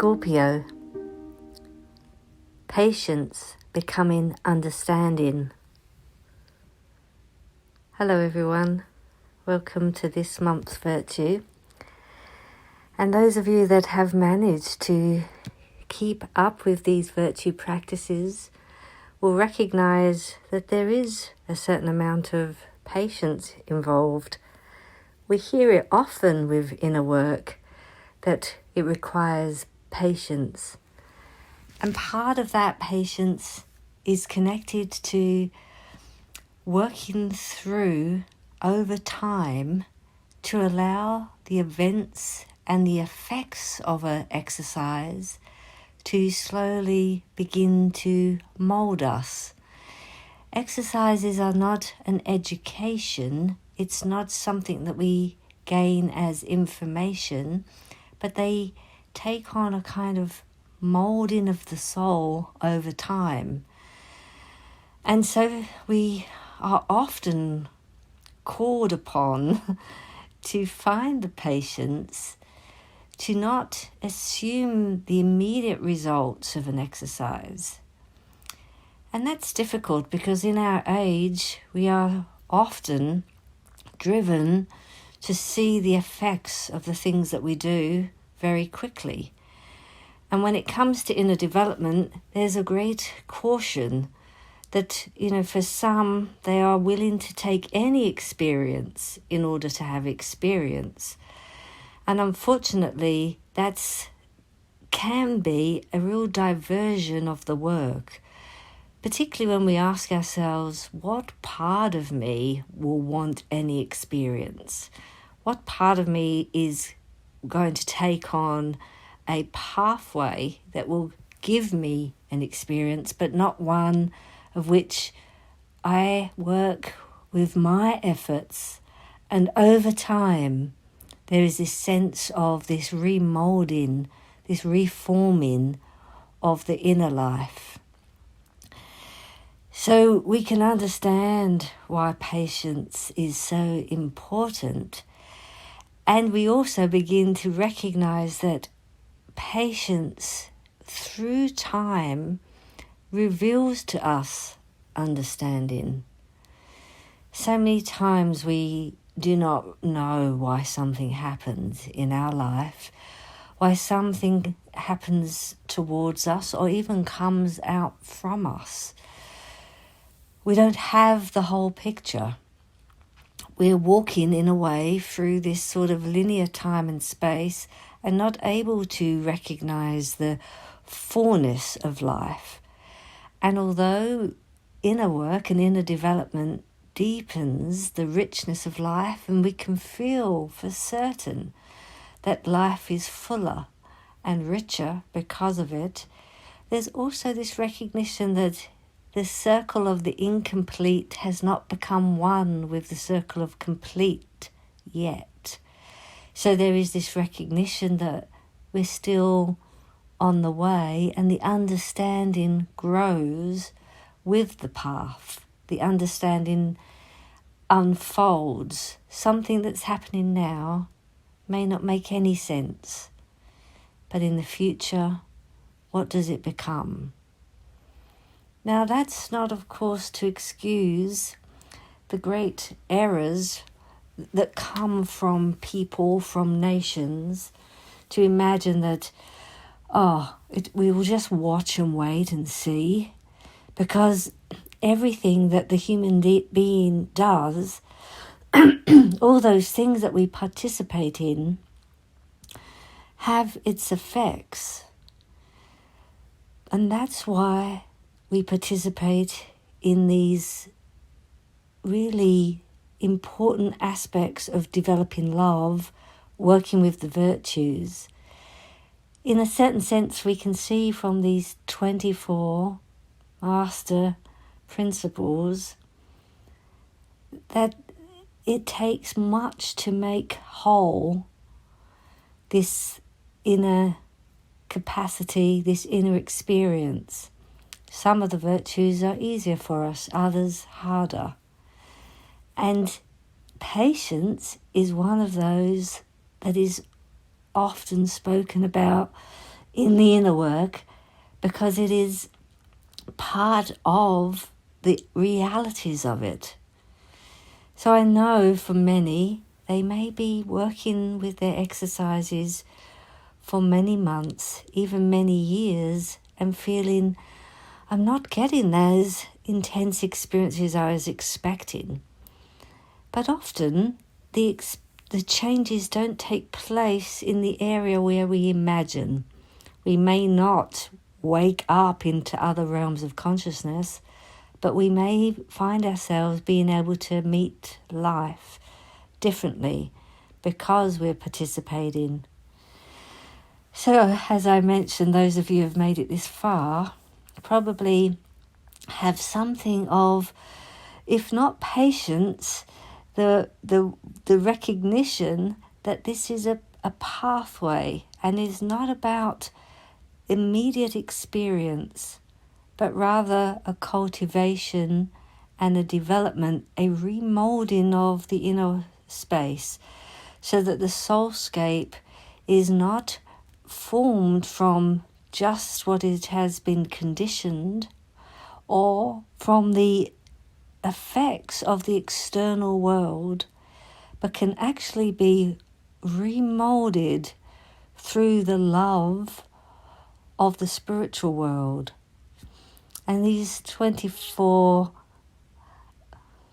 Scorpio, patience becoming understanding. Hello everyone, welcome to this month's virtue. And those of you that have managed to keep up with these virtue practices will recognize that there is a certain amount of patience involved. We hear it often with inner work that it requires patience. And part of that patience is connected to working through over time to allow the events and the effects of an exercise to slowly begin to mold us. Exercises are not an education. It's not something that we gain as information, but they take on a kind of molding of the soul over time. And so we are often called upon to find the patience to not assume the immediate results of an exercise. And that's difficult because in our age, we are often driven to see the effects of the things that we do very quickly. And when it comes to inner development, there's a great caution that, for some, they are willing to take any experience in order to have experience. And unfortunately, that can be a real diversion of the work, particularly when we ask ourselves, what part of me will want any experience? What part of me is going to take on a pathway that will give me an experience, but not one of which I work with my efforts, and over time there is this sense of this remolding, this reforming of the inner life. So we can understand why patience is so important. And we also begin to recognize that patience through time reveals to us understanding. So many times we do not know why something happens in our life, why something happens towards us or even comes out from us. We don't have the whole picture. We're walking in a way through this sort of linear time and space and not able to recognize the fullness of life. And although inner work and inner development deepens the richness of life, and we can feel for certain that life is fuller and richer because of it, there's also this recognition that the circle of the incomplete has not become one with the circle of complete yet. So there is this recognition that we're still on the way, and the understanding grows with the path. The understanding unfolds. Something that's happening now may not make any sense, but in the future, what does it become? Now, that's not, of course, to excuse the great errors that come from people, from nations, to imagine that, we will just watch and wait and see, because everything that the human being does, all those things that we participate in, have its effects. And that's why we participate in these really important aspects of developing love, working with the virtues. In a certain sense, we can see from these 24 master principles that it takes much to make whole this inner capacity, this inner experience. Some of the virtues are easier for us, others harder. And patience is one of those that is often spoken about in the inner work, because it is part of the realities of it. So I know for many, they may be working with their exercises for many months, even many years, and feeling, I'm not getting those intense experiences I was expecting. But often the changes don't take place in the area where we imagine. We may not wake up into other realms of consciousness, but we may find ourselves being able to meet life differently because we're participating. So, as I mentioned, those of you who have made it this far probably have something of, if not patience, the recognition that this is a pathway and is not about immediate experience, but rather a cultivation and a development, a remolding of the inner space, so that the soulscape is not formed from just what it has been conditioned or from the effects of the external world, but can actually be remolded through the love of the spiritual world. And these 24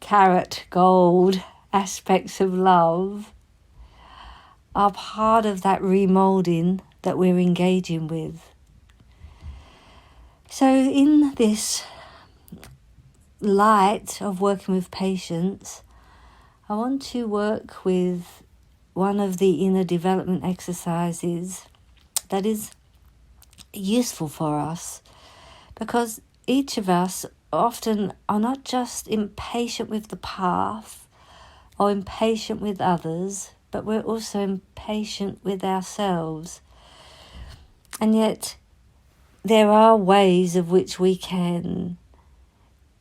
karat gold aspects of love are part of that remolding that we're engaging with. So in this light of working with patience, I want to work with one of the inner development exercises that is useful for us, because each of us often are not just impatient with the path or impatient with others, but we're also impatient with ourselves. And yet there are ways of which we can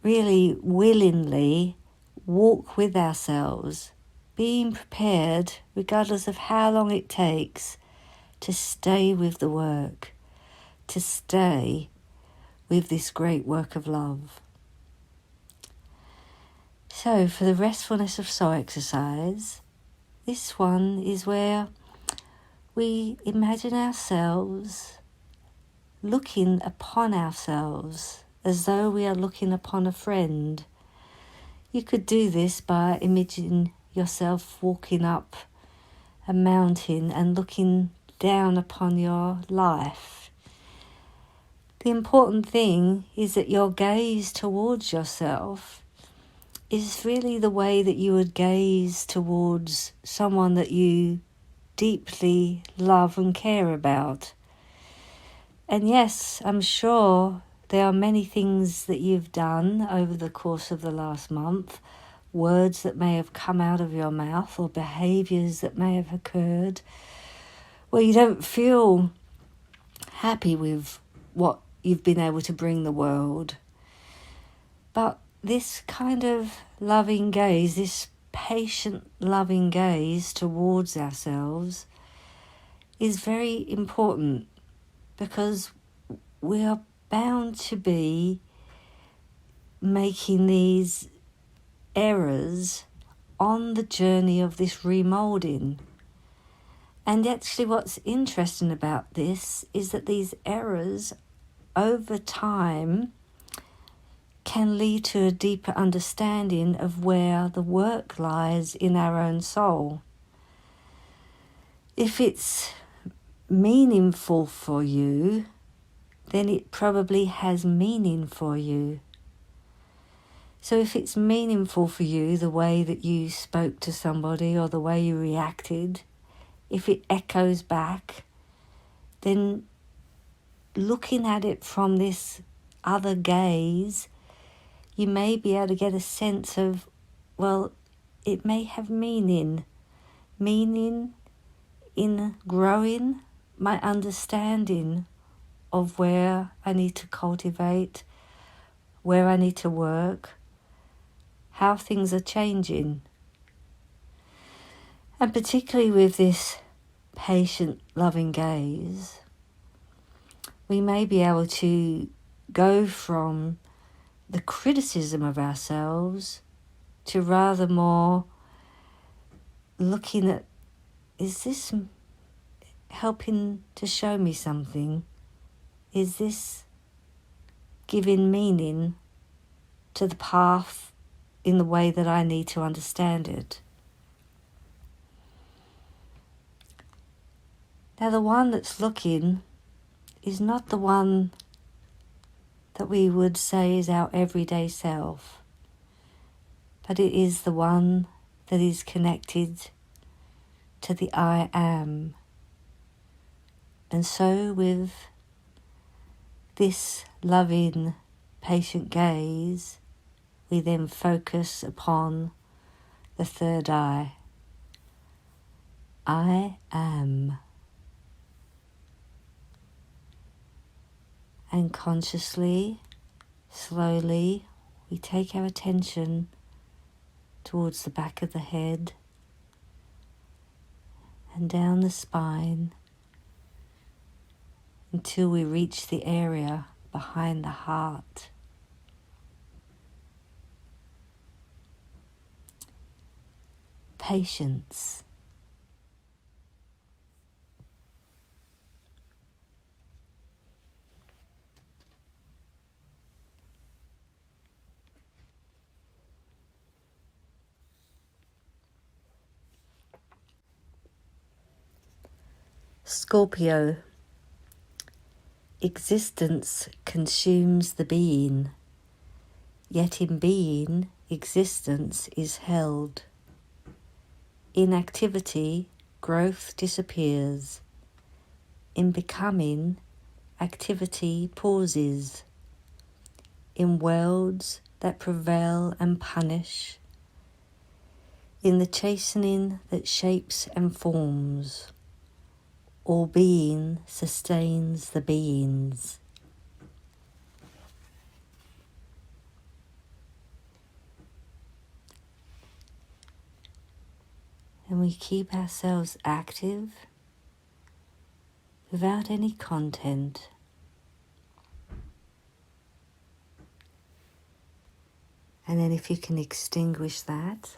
really willingly walk with ourselves, being prepared, regardless of how long it takes, to stay with the work, to stay with this great work of love. So for the restfulness of soul exercise, this one is where we imagine ourselves looking upon ourselves as though we are looking upon a friend. You could do this by imagining yourself walking up a mountain and looking down upon your life. The important thing is that your gaze towards yourself is really the way that you would gaze towards someone that you deeply love and care about. And yes, I'm sure there are many things that you've done over the course of the last month, words that may have come out of your mouth or behaviours that may have occurred where you don't feel happy with what you've been able to bring the world. But this kind of loving gaze, this patient loving gaze towards ourselves is very important, because we are bound to be making these errors on the journey of this remolding. And actually what's interesting about this is that these errors over time can lead to a deeper understanding of where the work lies in our own soul. If it's meaningful for you, then it probably has meaning for you. So if it's meaningful for you, the way that you spoke to somebody or the way you reacted, if it echoes back, then looking at it from this other gaze, you may be able to get a sense of, well, it may have meaning in growing my understanding of where I need to cultivate, where I need to work, how things are changing. And particularly with this patient, loving gaze, we may be able to go from the criticism of ourselves to rather more looking at, is this helping to show me something? Is this giving meaning to the path in the way that I need to understand it? Now, the one that's looking is not the one that we would say is our everyday self, but it is the one that is connected to the I am. And so with this loving, patient gaze, we then focus upon the third eye. I am. And consciously, slowly, we take our attention towards the back of the head and down the spine until we reach the area behind the heart. Patience. Scorpio. Existence consumes the being, yet in being, existence is held. In activity, growth disappears. In becoming, activity pauses. In worlds that prevail and punish, in the chastening that shapes and forms, all being sustains the beings. And we keep ourselves active without any content. And then if you can extinguish that,